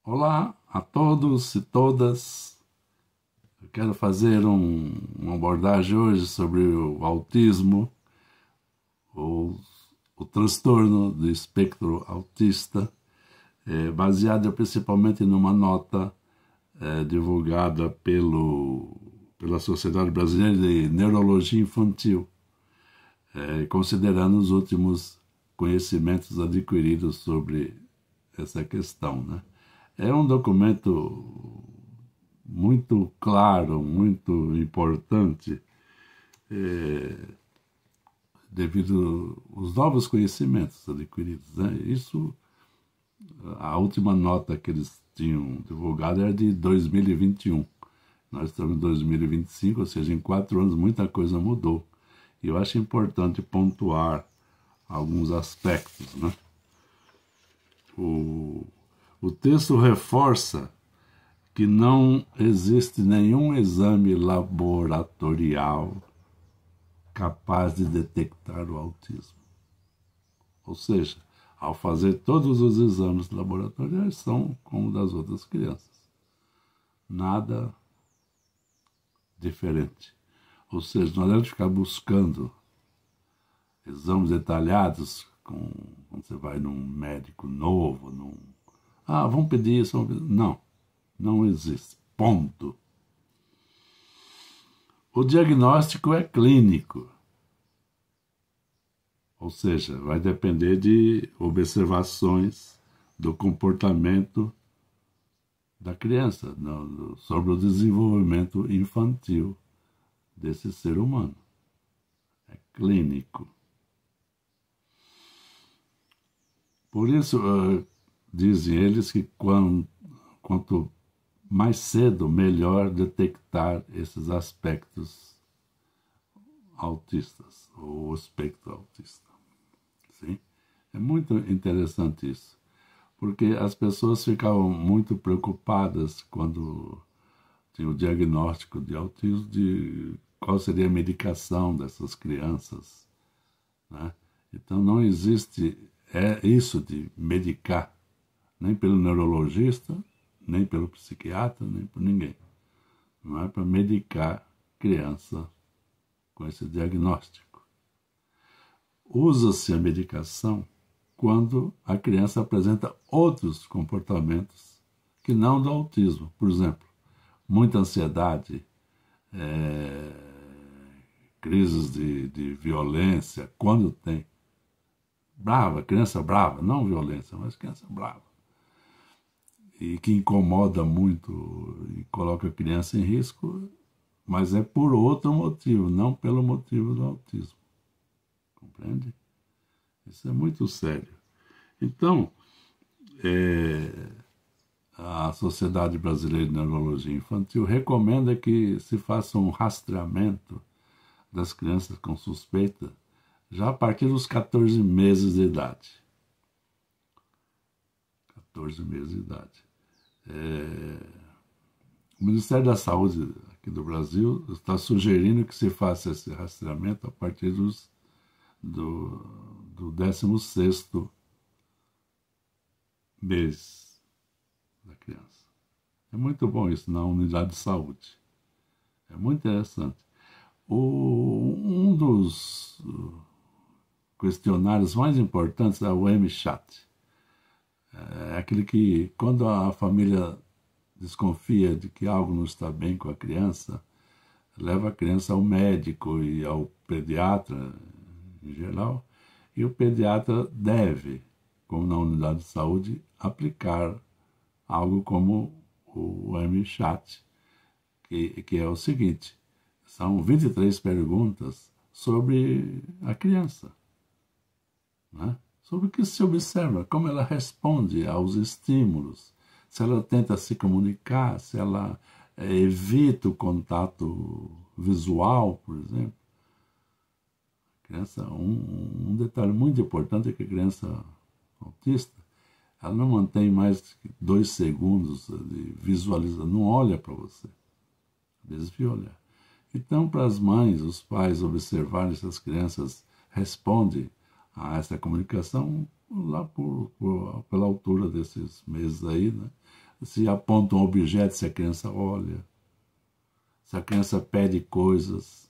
Olá a todos e todas. Eu quero fazer uma abordagem hoje sobre o autismo, ou o transtorno do espectro autista, baseada principalmente numa nota divulgada pela Sociedade Brasileira de Neurologia Infantil, considerando os últimos conhecimentos adquiridos sobre essa questão, né? É um documento muito claro, muito importante, devido aos novos conhecimentos adquiridos, né? Isso, a última nota que eles tinham divulgado era de 2021. Nós estamos em 2025, ou seja, em 4 anos muita coisa mudou. E eu acho importante pontuar alguns aspectos, né? O texto reforça que não existe nenhum exame laboratorial capaz de detectar o autismo. Ou seja, ao fazer todos os exames laboratoriais, são como das outras crianças. Nada diferente. Ou seja, não deve ficar buscando exames detalhados quando você vai num médico novo, vamos pedir isso, vamos pedir. Não existe. Ponto. O diagnóstico é clínico. Ou seja, vai depender de observações do comportamento da criança, sobre o desenvolvimento infantil desse ser humano. É clínico. Por isso, dizem eles que quanto mais cedo, melhor detectar esses aspectos autistas, ou espectro autista. Sim? É muito interessante isso, porque as pessoas ficavam muito preocupadas quando tinha o diagnóstico de autismo, de qual seria a medicação dessas crianças, né? Então não existe isso de medicar, nem pelo neurologista, nem pelo psiquiatra, nem por ninguém. Não é para medicar criança com esse diagnóstico. Usa-se a medicação quando a criança apresenta outros comportamentos que não do autismo. Por exemplo, muita ansiedade, crises de violência, quando tem. Criança brava, não violência, mas criança brava. E que incomoda muito e coloca a criança em risco, mas é por outro motivo, não pelo motivo do autismo. Compreende? Isso é muito sério. Então, a Sociedade Brasileira de Neurologia Infantil recomenda que se faça um rastreamento das crianças com suspeita já a partir dos 14 meses de idade. 14 meses de idade. O Ministério da Saúde aqui do Brasil está sugerindo que se faça esse rastreamento a partir do 16º mês da criança. É muito bom isso na unidade de saúde. É muito interessante. Um dos questionários mais importantes é o MCHAT. É aquele que, quando a família desconfia de que algo não está bem com a criança, leva a criança ao médico e ao pediatra, em geral, e o pediatra deve, como na unidade de saúde, aplicar algo como o MCHAT, que é o seguinte: são 23 perguntas sobre a criança, né? Sobre o que se observa, como ela responde aos estímulos, se ela tenta se comunicar, se ela evita o contato visual, por exemplo. Criança, um detalhe muito importante é que a criança autista, ela não mantém mais que 2 segundos de visualização, não olha para você, desvia olhar. Então, para as mães, os pais observarem se as crianças respondem a essa comunicação lá pela altura desses meses aí, né? se aponta um objeto, se a criança olha, se a criança pede coisas,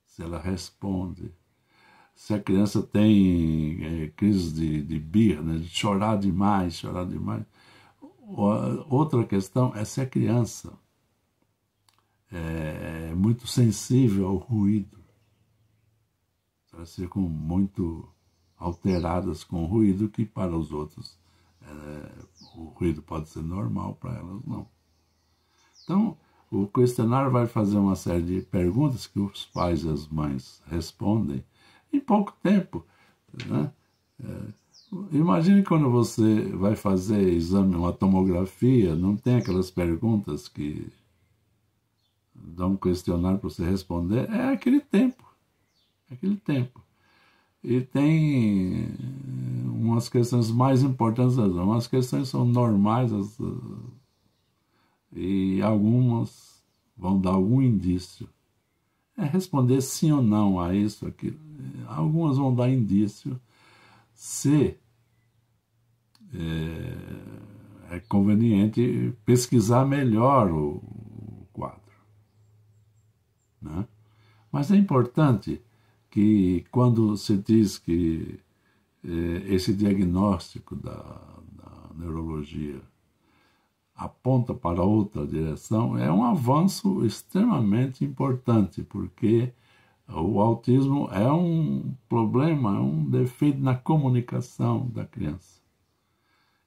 se ela responde, se a criança tem crise de birra, né, de chorar demais, chorar demais. Outra questão é se a criança é muito sensível ao ruído. Elas ficam muito alteradas com o ruído, que para os outros o ruído pode ser normal, para elas não. Então, o questionário vai fazer uma série de perguntas que os pais e as mães respondem em pouco tempo, né? Imagine quando você vai fazer exame, uma tomografia, não tem aquelas perguntas que dão um questionário para você responder, é aquele tempo. Aquele tempo. E tem umas questões mais importantes, umas questões são normais e algumas vão dar algum indício. É responder sim ou não a isso, aquilo. Algumas vão dar indício se é conveniente pesquisar melhor o quadro, né? Mas é importante que quando se diz que esse diagnóstico da neurologia aponta para outra direção, é um avanço extremamente importante, porque o autismo é um problema, é um defeito na comunicação da criança.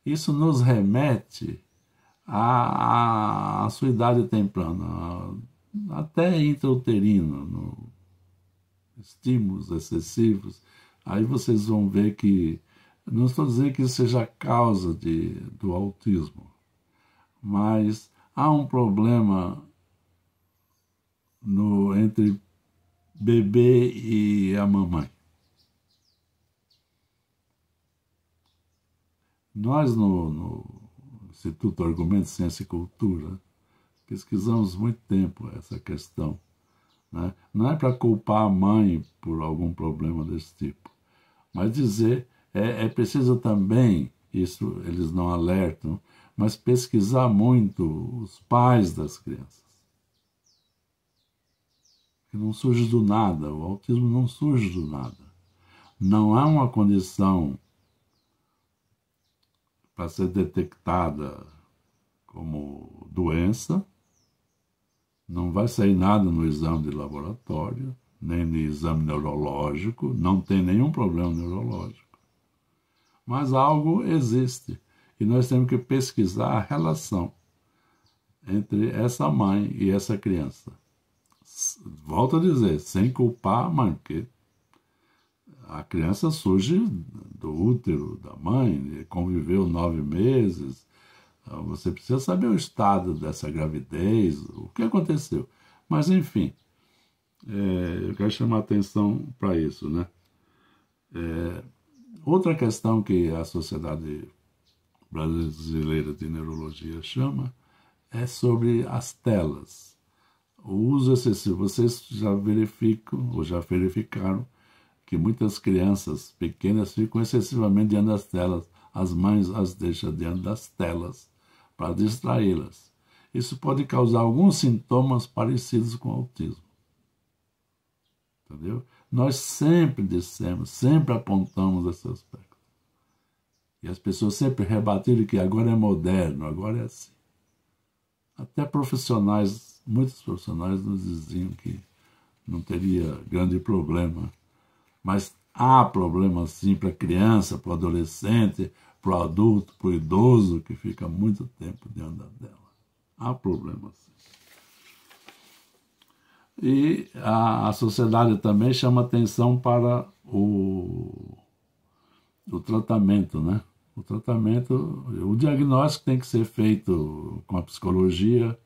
Isso nos remete à sua idade temprana, até intrauterino, estímulos excessivos. Aí vocês vão ver que, não estou dizendo que isso seja a causa do autismo, mas há um problema entre bebê e a mamãe. Nós, no Instituto Argumento, Ciência e Cultura, pesquisamos muito tempo essa questão, né? Não é para culpar a mãe por algum problema desse tipo, mas dizer, é preciso também, isso eles não alertam, mas pesquisar muito os pais das crianças. Que não surge do nada, o autismo não surge do nada. Não é uma condição para ser detectada como doença, não vai sair nada no exame de laboratório, nem no exame neurológico, não tem nenhum problema neurológico. Mas algo existe e nós temos que pesquisar a relação entre essa mãe e essa criança. Volto a dizer, sem culpar a mãe, porque a criança surge do útero da mãe, conviveu 9 meses, você precisa saber o estado dessa gravidez, o que aconteceu. Mas, enfim, eu quero chamar a atenção para isso, né? Outra questão que a Sociedade Brasileira de Neurologia chama é sobre as telas. O uso excessivo. Vocês já verificam, ou já verificaram, que muitas crianças pequenas ficam excessivamente diante das telas. As mães as deixam diante das telas para distraí-las. Isso pode causar alguns sintomas parecidos com o autismo. Entendeu? Nós sempre dissemos, sempre apontamos esse aspecto. E as pessoas sempre rebatiram que agora é moderno, agora é assim. Até profissionais, muitos profissionais nos diziam que não teria grande problema. Mas há problema sim para a criança, para o adolescente, para o adulto, para o idoso que fica muito tempo diante dela. Há problema sim. E a sociedade também chama atenção para o tratamento, né? O tratamento, o diagnóstico tem que ser feito com a psicologia,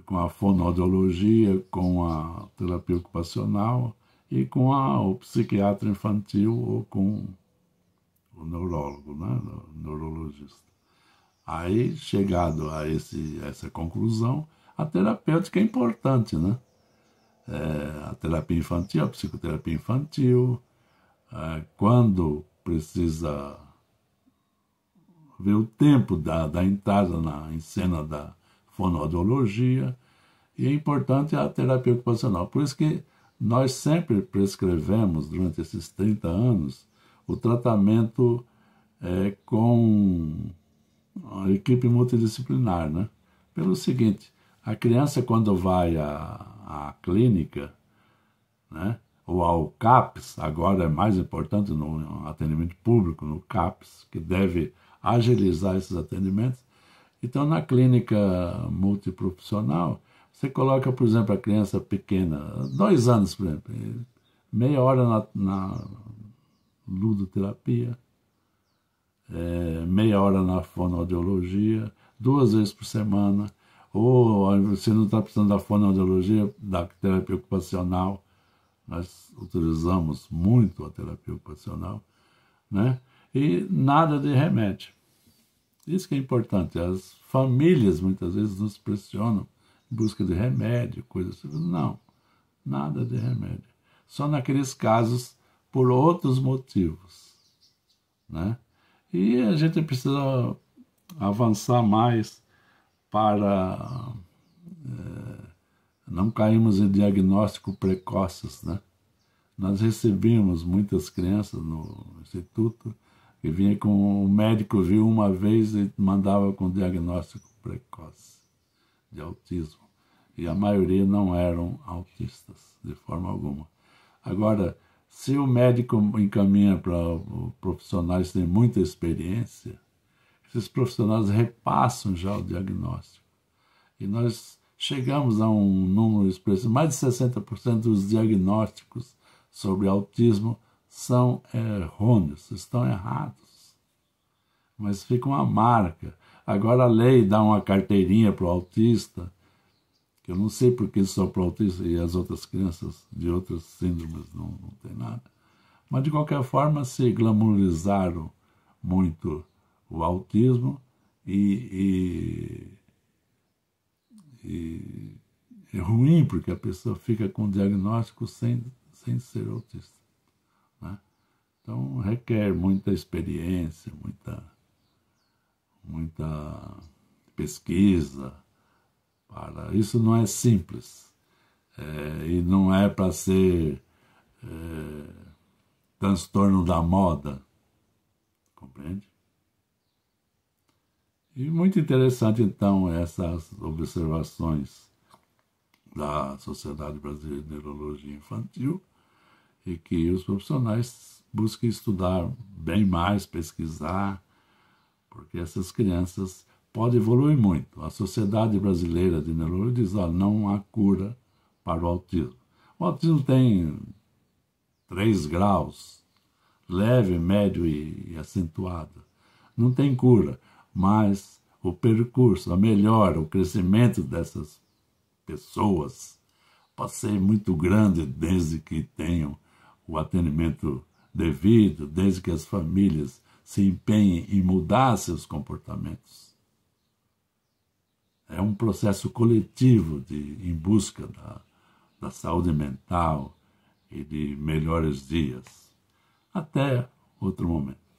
com a fonoaudiologia, com a terapia ocupacional e com o psiquiatra infantil ou com o neurólogo, né? O neurologista. Aí, chegado a essa conclusão, a terapêutica é importante, né? A terapia infantil, a psicoterapia infantil, quando precisa ver o tempo da entrada em cena da fonoaudiologia, e é importante a terapia ocupacional. Por isso que nós sempre prescrevemos, durante esses 30 anos, o tratamento com a equipe multidisciplinar, né? Pelo seguinte, a criança quando vai à clínica, né, ou ao CAPS, agora é mais importante no atendimento público, no CAPS, que deve agilizar esses atendimentos. Então, na clínica multiprofissional, você coloca, por exemplo, a criança pequena, 2 anos, por exemplo, meia hora na ludoterapia, meia hora na fonoaudiologia, 2 vezes por semana, ou se não está precisando da fonoaudiologia, da terapia ocupacional, nós utilizamos muito a terapia ocupacional, né? E nada de remédio. Isso que é importante. As famílias muitas vezes nos pressionam em busca de remédio, coisas assim. Não, nada de remédio. Só naqueles casos por outros motivos, né? E a gente precisa avançar mais para não cairmos em diagnóstico precoces, né? Nós recebíamos muitas crianças no instituto que vinha com o médico, viu uma vez e mandava com diagnóstico precoce de autismo. E a maioria não eram autistas, de forma alguma. Agora, se o médico encaminha para profissionais que têm muita experiência, esses profissionais repassam já o diagnóstico. E nós chegamos a um número expressivo, mais de 60% dos diagnósticos sobre autismo são errôneos, estão errados. Mas fica uma marca. Agora a lei dá uma carteirinha para o autista, que eu não sei por que só para o autista e as outras crianças de outras síndromes não tem nada. Mas, de qualquer forma, se glamourizaram muito o autismo e é ruim porque a pessoa fica com o diagnóstico sem ser autista, né? Então, requer muita experiência, muita pesquisa. Isso não é simples. E não é para ser transtorno da moda, compreende? E muito interessante, então, essas observações da Sociedade Brasileira de Neurologia Infantil, e que os profissionais busquem estudar bem mais, pesquisar, porque essas crianças podem evoluir muito. A Sociedade Brasileira de Neurologia diz, não há cura para o autismo. O autismo tem 3 graus, leve, médio e acentuado. Não tem cura, mas o percurso, a melhora, o crescimento dessas pessoas pode ser muito grande desde que tenham o atendimento devido, desde que as famílias se empenhem em mudar seus comportamentos. É um processo coletivo em busca da saúde mental e de melhores dias. Até outro momento.